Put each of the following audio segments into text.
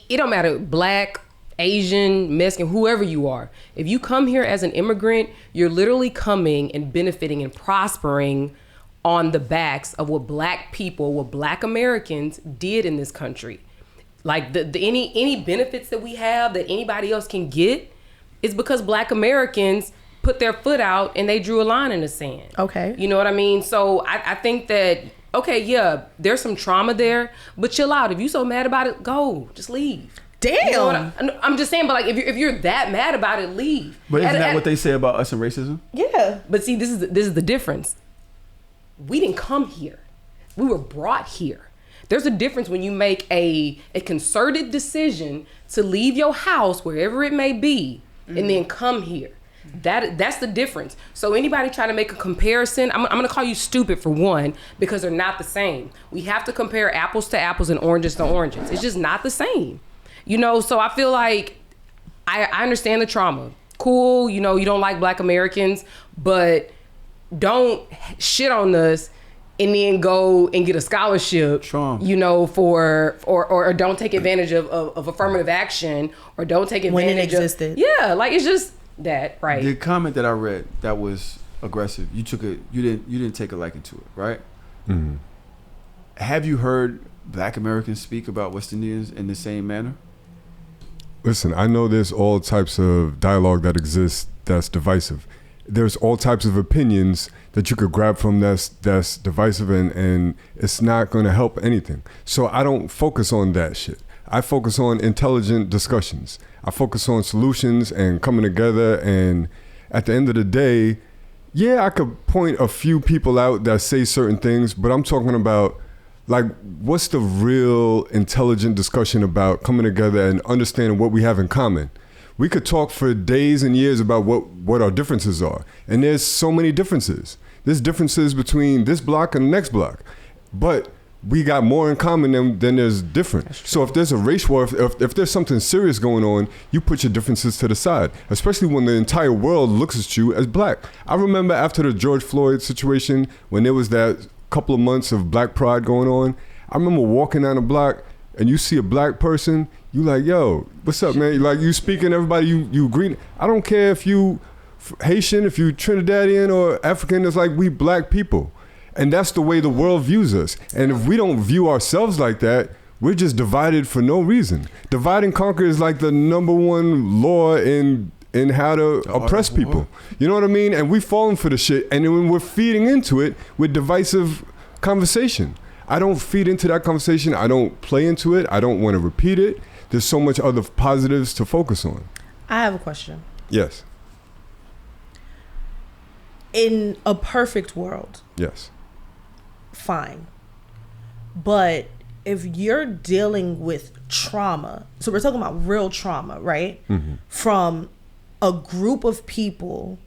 it don't matter, Black, Asian, Mexican, whoever you are. If you come here as an immigrant, you're literally coming and benefiting and prospering on the backs of what Black people, what Black Americans did in this country. Like any benefits that we have that anybody else can get is because Black Americans put their foot out and they drew a line in the sand. Okay. You know what I mean? So I think that, okay, yeah, there's some trauma there, but chill out. If you so mad about it, go, just leave. Damn. You know I'm just saying, but like if you're that mad about it, leave. But isn't that what they say about us and racism? Yeah. But see, this is the difference. We didn't come here. We were brought here. There's a difference when you make a concerted decision to leave your house, wherever it may be, and then come here. That's the difference. So anybody trying to make a comparison, I'm going to call you stupid for one, because they're not the same. We have to compare apples to apples and oranges to oranges. It's just not the same. You know, so I feel like I understand the trauma. Cool, you know, you don't like Black Americans, but don't shit on us and then go and get a scholarship, you know, or don't take advantage of affirmative action, or don't take advantage when it existed. Yeah, like it's just that, right? The comment that I read that was aggressive, you didn't take a liking to it, right? Mm-hmm. Have you heard Black Americans speak about West Indians in the same manner? Listen, I know there's all types of dialogue that exists that's divisive. There's all types of opinions that you could grab from that's divisive, and it's not going to help anything. So I don't focus on that shit. I focus on intelligent discussions. I focus on solutions and coming together, and at the end of the day, yeah, I could point a few people out that say certain things, but I'm talking about, like, what's the real intelligent discussion about coming together and understanding what we have in common? We could talk for days and years about what our differences are. And there's so many differences. There's differences between this block and the next block. But we got more in common than there's different. So if there's a race war, if there's something serious going on, you put your differences to the side, especially when the entire world looks at you as Black. I remember after the George Floyd situation, when there was that couple of months of Black pride going on, I remember walking down the block and you see a Black person, you like, yo, what's up, man? Like, you speaking, everybody, you greet. I don't care if you Haitian, if you Trinidadian or African, it's like we Black people. And that's the way the world views us. And if we don't view ourselves like that, we're just divided for no reason. Divide and conquer is like the number one law in how to oppress people. You know what I mean? And we've fallen for the shit. And then when we're feeding into it with divisive conversation, I don't feed into that conversation. I don't play into it. I don't want to repeat it. There's so much other positives to focus on. I have a question. Yes. In a perfect world. Yes. Fine. But if you're dealing with trauma, so we're talking about real trauma, right? Mm-hmm. From a group of people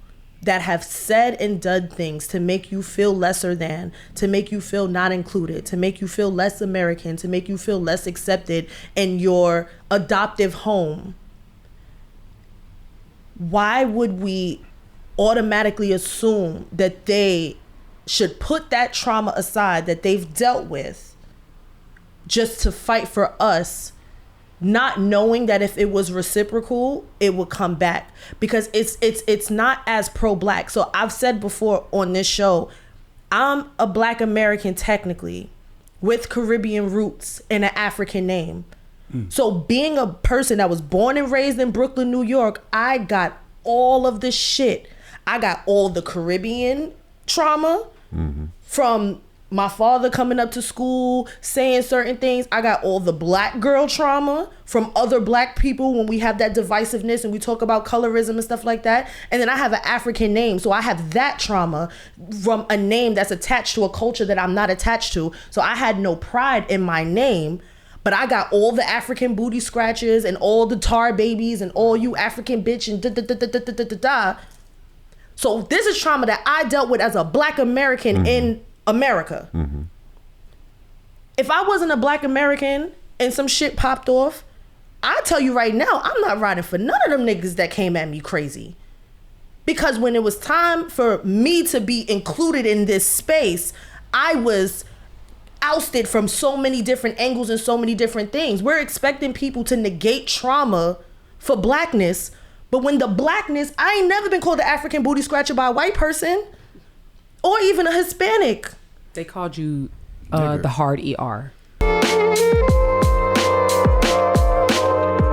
that have said and done things to make you feel lesser than, to make you feel not included, to make you feel less American, to make you feel less accepted in your adoptive home. Why would we automatically assume that they should put that trauma aside that they've dealt with just to fight for us, not knowing that if it was reciprocal, it would come back? Because it's not as pro-Black. So I've said before on this show, I'm a Black American technically with Caribbean roots and an African name. So being a person that was born and raised in Brooklyn, New York, I got all of the shit. I got all the Caribbean trauma from my father coming up to school, saying certain things. I got all the Black girl trauma from other Black people when we have that divisiveness and we talk about colorism and stuff like that. And then I have an African name. So I have that trauma from a name that's attached to a culture that I'm not attached to. So I had no pride in my name. But I got all the African booty scratches and all the tar babies and all you African bitch and da-da-da-da-da-da-da. So this is trauma that I dealt with as a Black American in America. If I wasn't a Black American and some shit popped off, I tell you right now, I'm not riding for none of them niggas that came at me crazy. Because when it was time for me to be included in this space, I ousted from so many different angles and so many different things. We're expecting people to negate trauma for blackness, but when the blackness, I ain't never been called an African booty scratcher by a white person or even a Hispanic. They called you the hard ER.